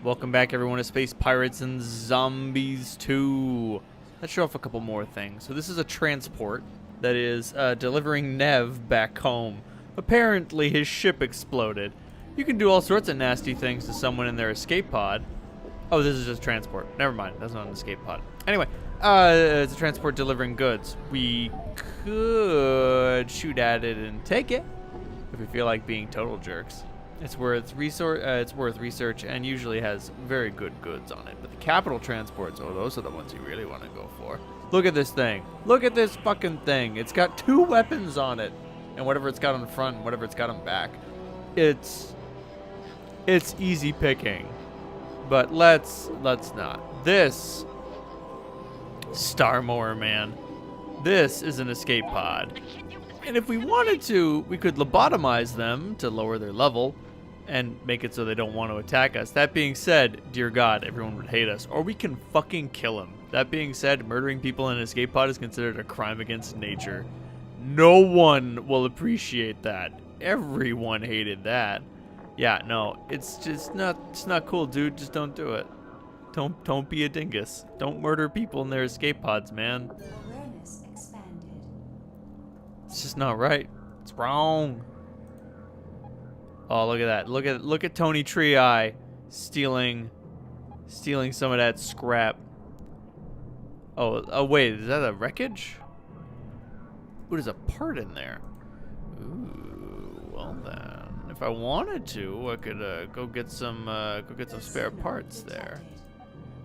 Welcome back, everyone, to Space Pirates and Zombies 2. Let's show off a couple more things. So this is a transport that is delivering Nev back home. Apparently his ship exploded. You can do all sorts of nasty things to someone in their escape pod. Oh, this is just transport. Never mind, that's not an escape pod. Anyway, it's a transport delivering goods. We could shoot at it and take it if we feel like being total jerks. It's worth research and usually has very good goods on it. But the capital transports, oh, those are the ones you really want to go for. Look at this thing. Look at this fucking thing. It's got 2 weapons on it. And whatever it's got on the front and whatever it's got on back. It's easy picking. But let's not. This Starmower, man. This is an escape pod. And if we wanted to, we could lobotomize them to lower their level and make it so they don't want to attack us. That being said, dear God, everyone would hate us. Or we can fucking kill them. That being said, murdering people in an escape pod is considered a crime against nature. No one will appreciate that. Everyone hated that. Yeah, no, it's not cool, dude. Just don't do it. Don't be a dingus. Don't murder people in their escape pods, man. Awareness expanded. It's just not right. It's wrong. Oh, look at that. Look at Tony Tree Eye stealing some of that scrap. Oh wait, is that a wreckage? Ooh, there's a part in there. Ooh, well then, if I wanted to, I could go get some spare parts there.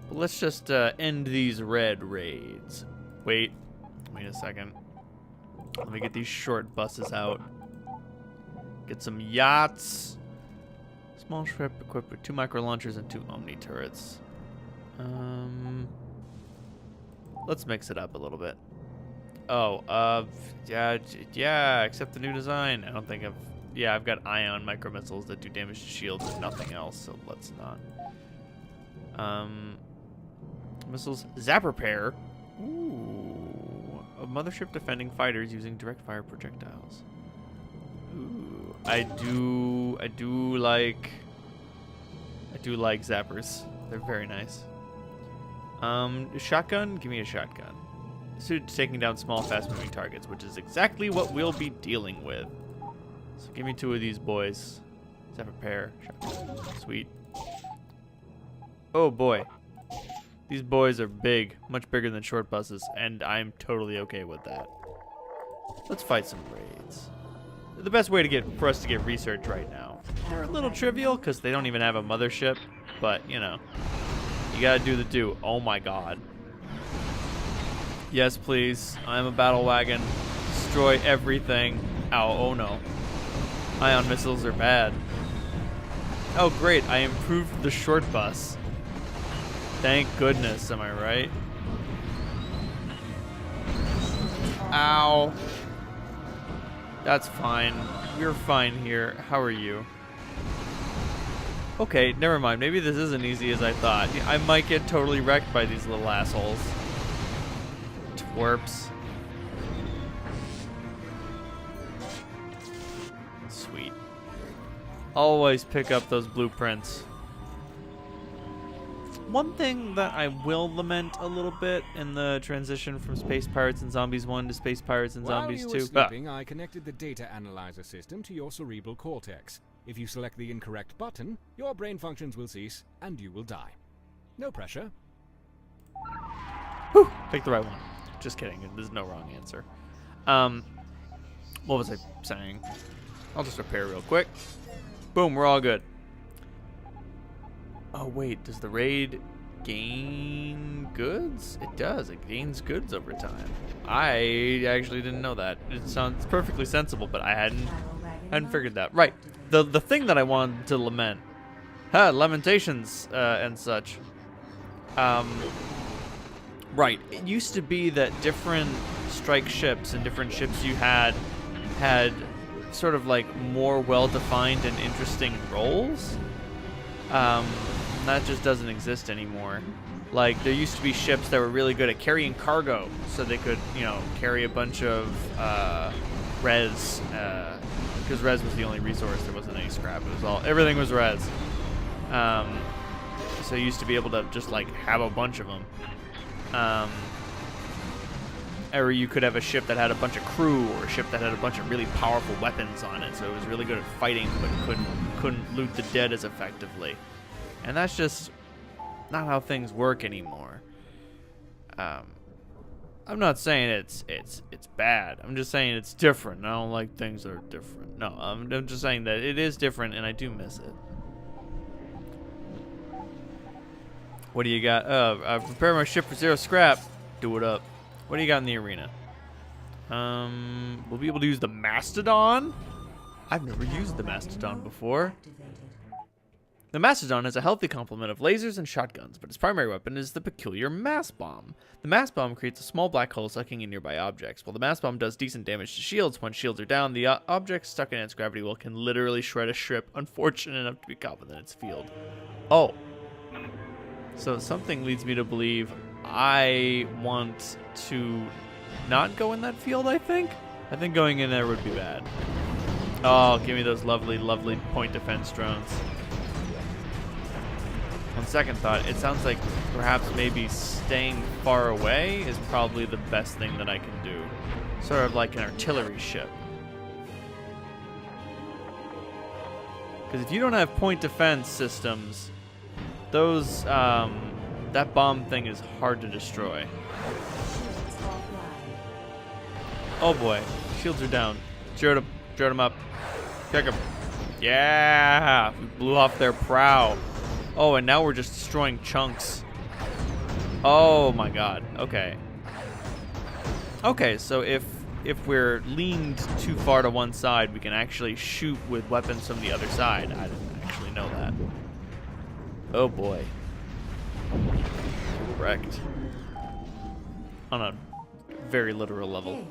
But let's just end these red raids. Wait a second. Let me get these short buses out. Get some yachts. Small ship equipped with 2 micro launchers and 2 Omni turrets. Let's mix it up a little bit. Oh, yeah, except the new design. I don't think I've got ion micro missiles that do damage to shields and nothing else, so let's not. Missiles, zap repair. Ooh, a mothership defending fighters using direct fire projectiles. Ooh, I do like zappers. They're very nice. Shotgun? Give me a shotgun. Suited to taking down small, fast-moving targets, which is exactly what we'll be dealing with. So give me 2 of these boys. Zap repair. Shotgun. Sweet. Oh boy. These boys are big, much bigger than short buses, and I'm totally okay with that. Let's fight some raids. The best way for us to get research right now. They're a little trivial because they don't even have a mothership, but you know, you gotta do the do. Oh my God. Yes, please. I'm a battle wagon. Destroy everything. Ow, oh no. Ion missiles are bad. Oh great, I improved the short bus. Thank goodness, am I right? Ow. That's fine. We're fine here. How are you? Okay, never mind. Maybe this isn't easy as I thought. I might get totally wrecked by these little assholes. Twerps. Sweet. Always pick up those blueprints. One thing that I will lament a little bit in the transition from Space Pirates and Zombies 1 to Space Pirates and Zombies 2. While you were sleeping, I connected the data analyzer system to your cerebral cortex. If you select the incorrect button, your brain functions will cease and you will die. No pressure. Whew, pick the right one. Just kidding. There's no wrong answer. What was I saying? I'll just repair real quick. Boom, we're all good. Oh wait, does the raid gain goods? It does. It gains goods over time. I actually didn't know that. It sounds perfectly sensible, but I hadn't figured that. Right. The thing that I wanted to lament. Lamentations and such. Right. It used to be that different strike ships and different ships you had sort of like more well-defined and interesting roles. That just doesn't exist anymore. Like, there used to be ships that were really good at carrying cargo, so they could, you know, carry a bunch of res, because res was the only resource. There wasn't any scrap. It was everything was res. so I used to be able to just like have a bunch of them. Or you could have a ship that had a bunch of crew, or a ship that had a bunch of really powerful weapons on it, so it was really good at fighting, but couldn't loot the dead as effectively. And that's just not how things work anymore. I'm not saying it's bad. I'm just saying it's different. I don't like things that are different. No, I'm just saying that it is different, and I do miss it. What do you got? I've prepared my ship for 0 scrap. Do it up. What do you got in the arena? We'll be able to use the Mastodon? I've never used the Mastodon before. The Mastodon has a healthy complement of lasers and shotguns, but its primary weapon is the peculiar mass bomb. The mass bomb creates a small black hole sucking in nearby objects. While the mass bomb does decent damage to shields, when shields are down, the object stuck in its gravity well can literally shred a ship, unfortunate enough to be caught within its field. Oh. So something leads me to believe I want to not go in that field, I think? I think going in there would be bad. Oh, give me those lovely, lovely point defense drones. On second thought, it sounds like perhaps maybe staying far away is probably the best thing that I can do. Sort of like an artillery ship. Because if you don't have point defense systems, those, that bomb thing is hard to destroy. Oh boy, shields are down. Zeroed them up. Check them. Yeah, we blew off their prow. Oh, and now we're just destroying chunks. Oh my god. Okay. Okay, so if we're leaned too far to one side, we can actually shoot with weapons from the other side. I didn't actually know that. Oh boy. Wrecked. On a very literal level.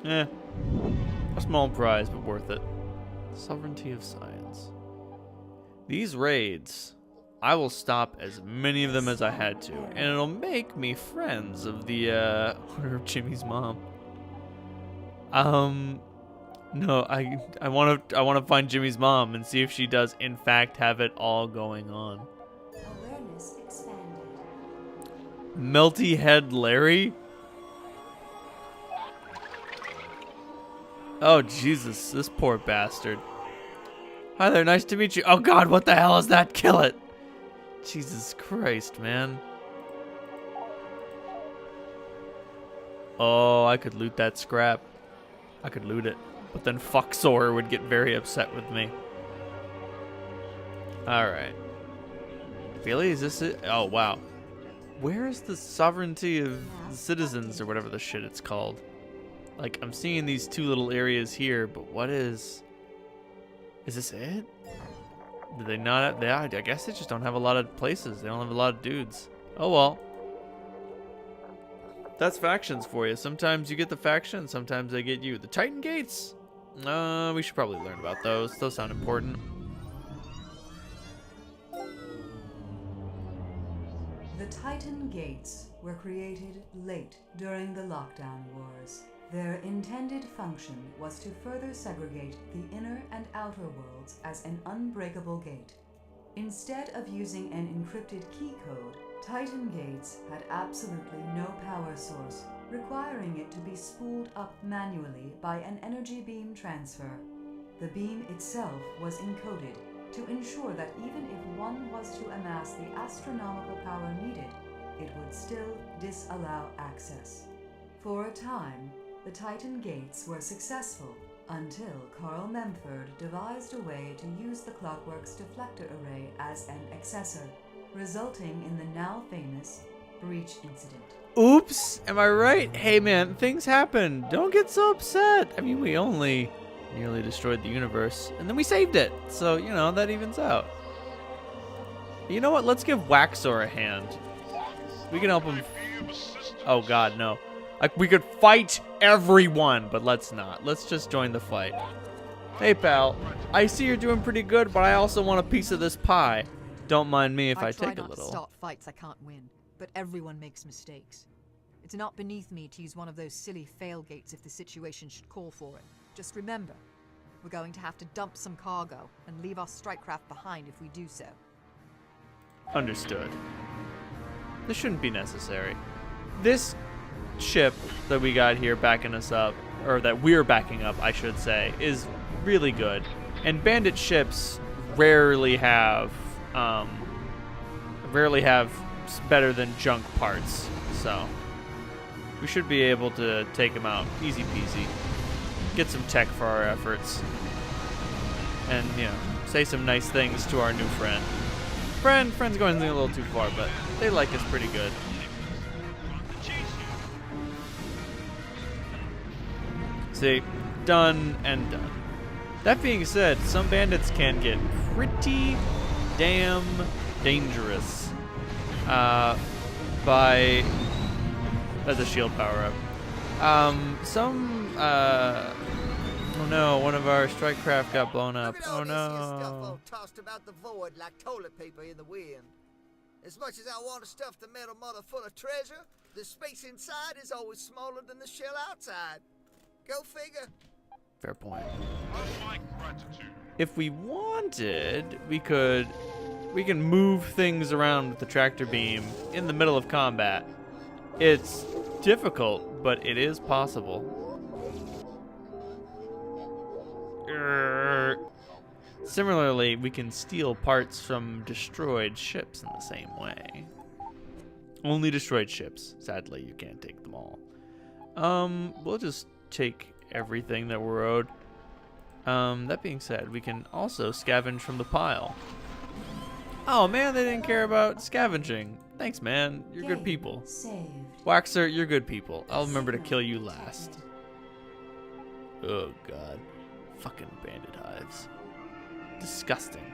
Eh. A small prize, but worth it. Sovereignty of science. These raids, I will stop as many of them as I had to, and it'll make me friends of the Order of Jimmy's mom. No, I want to find Jimmy's mom and see if she does in fact have it all going on. Awareness expanded. Melty Head Larry? Oh Jesus, this poor bastard. Hi there, nice to meet you. Oh god, what the hell is that? Kill it! Jesus Christ, man. Oh, I could loot that scrap. I could loot it. But then Fuxor would get very upset with me. Alright. Really? Is this it? Oh, wow. Where is the sovereignty of the citizens, or whatever the shit it's called? Like, I'm seeing these two little areas here, but what is... Is this it? Do they not have... I guess they just don't have a lot of places. They don't have a lot of dudes. Oh, well. That's factions for you. Sometimes you get the faction, sometimes they get you. The Titan Gates? We should probably learn about those. Those sound important. The Titan Gates were created late during the lockdown wars. Their intended function was to further segregate the inner and outer worlds as an unbreakable gate. Instead of using an encrypted key code, Titan Gates had absolutely no power source, requiring it to be spooled up manually by an energy beam transfer. The beam itself was encoded to ensure that even if one was to amass the astronomical power needed, it would still disallow access. For a time, the Titan Gates were successful until Carl Memford devised a way to use the Clockwork's deflector array as an accessor, resulting in the now famous breach incident. Oops, am I right? Hey man, things happen. Don't get so upset. I mean, we only nearly destroyed the universe, and then we saved it. So, you know, that evens out. You know what? Let's give Waxor a hand. We can help him. Oh god, no. We could fight everyone, but let's not. Let's just join the fight. Hey, pal. I see you're doing pretty good, but I also want a piece of this pie. Don't mind me if I take a try not to little. start fights I can't win, but everyone makes mistakes. It's not beneath me to use one of those silly failgates if the situation should call for it. Just remember, we're going to have to dump some cargo and leave our strike craft behind if we do so. Understood. This shouldn't be necessary. This ship that we got here backing us up, or that we're backing up, I should say, is really good. And bandit ships rarely have better than junk parts. So we should be able to take them out easy peasy. Get some tech for our efforts. And, you know, say some nice things to our new friend. Friend's going a little too far, but they like us pretty good. See, done and done. That being said, some bandits can get pretty damn dangerous as a shield power up. Oh no, one of our strike craft got blown up. Look at all Oh this here stuff no. all tossed about the void like toilet paper in the wind. As much as I want to stuff the metal mother full of treasure, the space inside is always smaller than the shell outside. Go figure. Fair point. If we wanted, we can move things around with the tractor beam in the middle of combat. It's difficult, but it is possible. Similarly, we can steal parts from destroyed ships in the same way. Only destroyed ships. Sadly, you can't take them all. We'll just take everything that we're owed. That being said, we can also scavenge from the pile. Oh man, they didn't care about scavenging. Thanks, man. You're good people. Saved. Waxer, you're good people. I'll remember to kill you last. Oh god. Fucking bandit hives. Disgusting.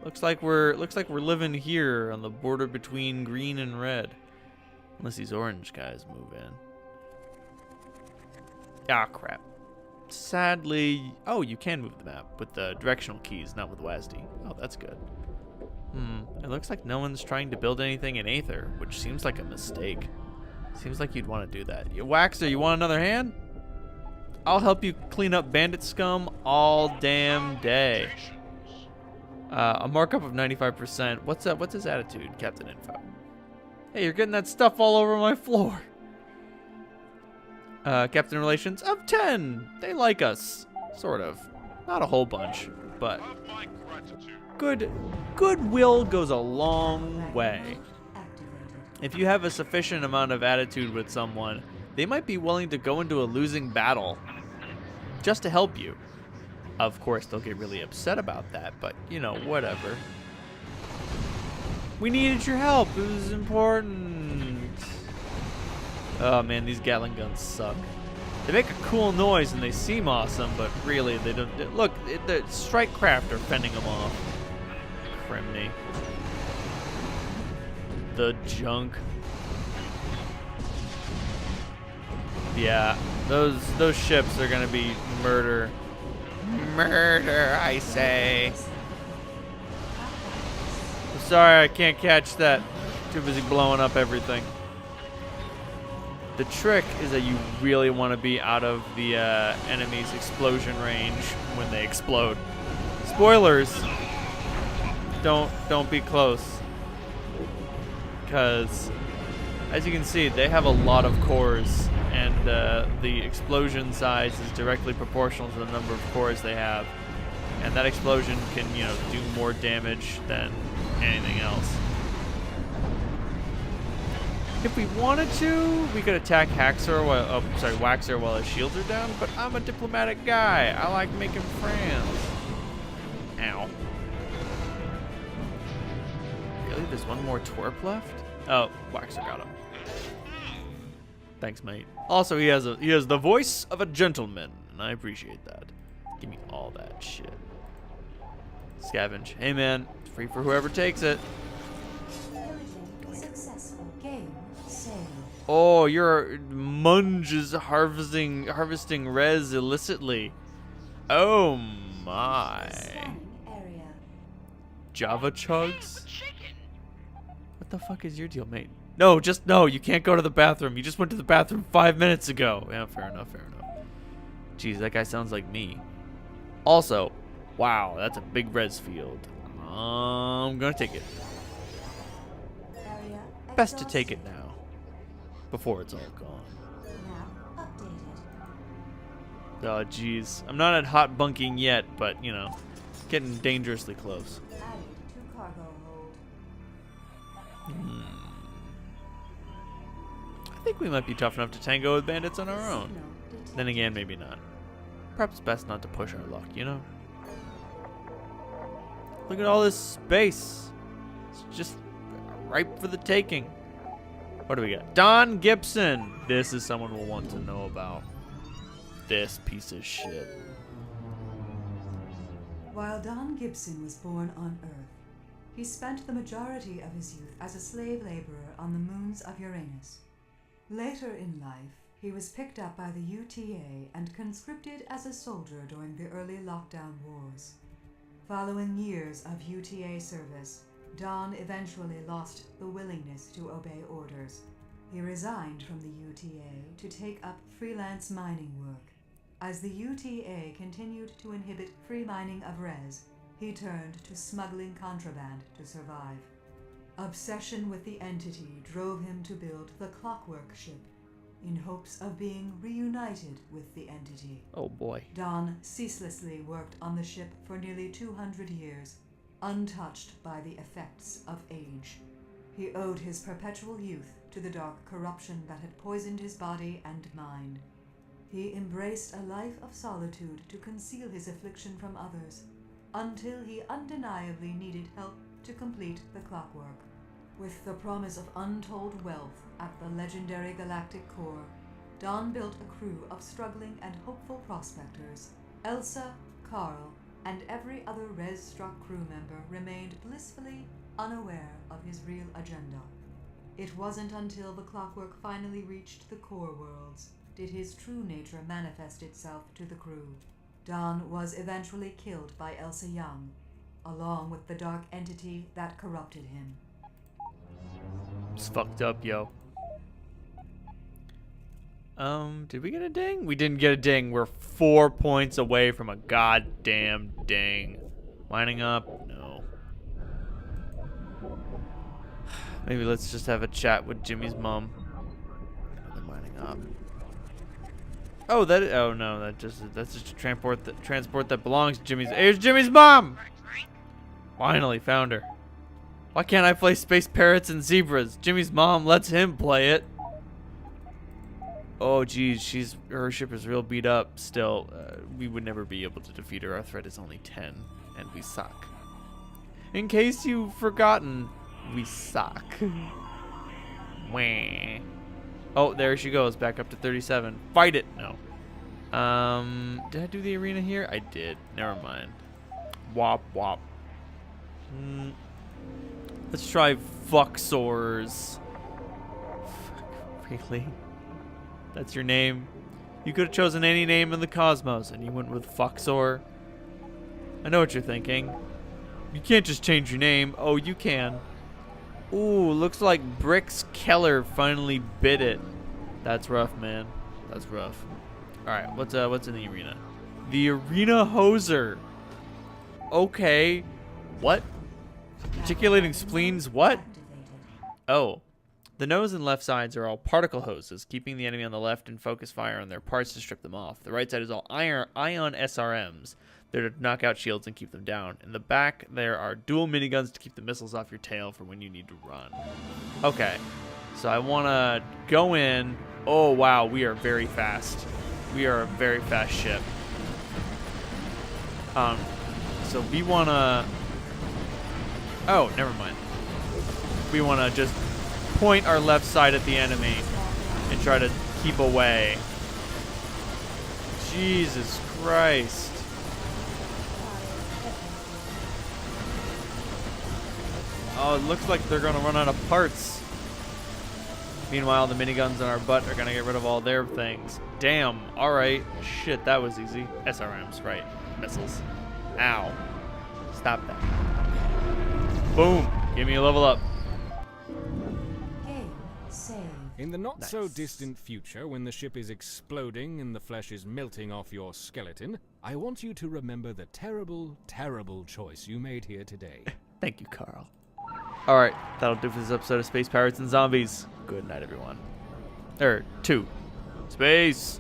Looks like we're living here on the border between green and red. Unless these orange guys move in. Ah, crap. Sadly, oh, you can move the map with the directional keys, not with WASD. Oh, that's good. It looks like no one's trying to build anything in Aether, which seems like a mistake. Seems like you'd want to do that. Waxer, you want another hand? I'll help you clean up bandit scum all damn day. A markup of 95%. What's up? What's his attitude, Captain Info? Hey, you're getting that stuff all over my floor. Captain Relations of 10. They like us, sort of. Not a whole bunch, but goodwill goes a long way. If you have a sufficient amount of attitude with someone, they might be willing to go into a losing battle just to help you. Of course, they'll get really upset about that, but, you know, whatever. We needed your help. It was important. Oh, man, these Gatling guns suck. They make a cool noise and they seem awesome, but really, they don't. Look, the strike craft are fending them off. Criminy. The junk. Yeah, those ships are gonna be murder. Murder, I say. I'm sorry, I can't catch that. Too busy blowing up everything. The trick is that you really want to be out of the enemy's explosion range when they explode. Spoilers. Don't be close. Because, as you can see, they have a lot of cores, and the explosion size is directly proportional to the number of cores they have. And that explosion can, you know, do more damage than anything else. If we wanted to, we could attack Waxer while his shields are down, but I'm a diplomatic guy. I like making friends. Ow. Really? There's one more twerp left? Oh, Waxer got him. Thanks, mate. Also, he has the voice of a gentleman, and I appreciate that. Give me all that shit. Scavenge. Hey, man. It's free for whoever takes it. Successful. Game saved. Oh, your Munge is harvesting res illicitly. Oh my. Scanning area. Java chugs? What the fuck is your deal, mate? No, you can't go to the bathroom. You just went to the bathroom 5 minutes ago. Yeah, fair enough. Jeez, that guy sounds like me. Also, Wow, that's a big res field. I'm gonna take it. Area Best to take exhausted. it now, before it's all gone. Map updated. Oh, jeez. I'm not at hot bunking yet, but, you know, getting dangerously close. Added to cargo hold. I think we might be tough enough to tango with bandits on our own. Signal detected. Then again, maybe not. Perhaps best not to push our luck, you know? Look at all this space. It's just ripe for the taking. What do we got? Don Gibson. This is someone we'll want to know about. This piece of shit. While Don Gibson was born on Earth, he spent the majority of his youth as a slave laborer on the moons of Uranus. Later in life, he was picked up by the UTA and conscripted as a soldier during the early lockdown wars. Following years of UTA service, Don eventually lost the willingness to obey orders. He resigned from the UTA to take up freelance mining work. As the UTA continued to inhibit free mining of res, he turned to smuggling contraband to survive. Obsession with the entity drove him to build the Clockwork ship, in hopes of being reunited with the entity. Oh boy. Don ceaselessly worked on the ship for nearly 200 years, untouched by the effects of age. He owed his perpetual youth to the dark corruption that had poisoned his body and mind. He embraced a life of solitude to conceal his affliction from others, until he undeniably needed help to complete the clockwork. With the promise of untold wealth at the legendary galactic core, Don built a crew of struggling and hopeful prospectors. Elsa, Carl, and every other res-struck crew member remained blissfully unaware of his real agenda. It wasn't until the clockwork finally reached the core worlds did his true nature manifest itself to the crew. Don was eventually killed by Elsa Young, along with the dark entity that corrupted him. It's fucked up, yo. Did we get a ding? We didn't get a ding. We're 4 points away from a goddamn ding. Lining up? No. Maybe let's just have a chat with Jimmy's mom. They're lining up. Oh, that's just a transport that belongs to Jimmy's. Here's Jimmy's mom. Finally found her. Why can't I play Space Parrots and Zebras? Jimmy's mom lets him play it. Oh, geez, her ship is real beat up still. We would never be able to defeat her. Our threat is only 10, and we suck. In case you've forgotten, we suck. Wah. Oh, there she goes, back up to 37. Fight it! No. Did I do the arena here? I did. Never mind. Wop, wop. Let's try Fuxors. Really? That's your name? You could have chosen any name in the cosmos, and you went with Fuxor. I know what you're thinking. You can't just change your name. Oh, you can. Ooh, looks like Brix Keller finally bit it. That's rough, man. That's rough. All right, what's in the arena? The arena hoser. Okay. What? Articulating spleens? What? Oh. The nose and left sides are all particle hoses, keeping the enemy on the left in focus fire on their parts to strip them off. The right side is all ion SRMs. They're to knock out shields and keep them down. In the back, there are dual miniguns to keep the missiles off your tail for when you need to run. Okay, so I want to go in. Oh, wow, we are very fast. We are a very fast ship. So we want to... Oh, never mind. We want to just point our left side at the enemy and try to keep away. Jesus Christ. Oh, it looks like they're going to run out of parts. Meanwhile, the miniguns on our butt are going to get rid of all their things. Damn. All right. Shit, that was easy. SRMs, right. Missiles. Ow. Stop that. Boom. Give me a level up. Game saved. In the not-so-distant Nice. future, when the ship is exploding and the flesh is melting off your skeleton, I want you to remember the terrible, terrible choice you made here today. Thank you, Carl. All right, that'll do for this episode of Space Pirates and Zombies. Good night, everyone. 2. Space!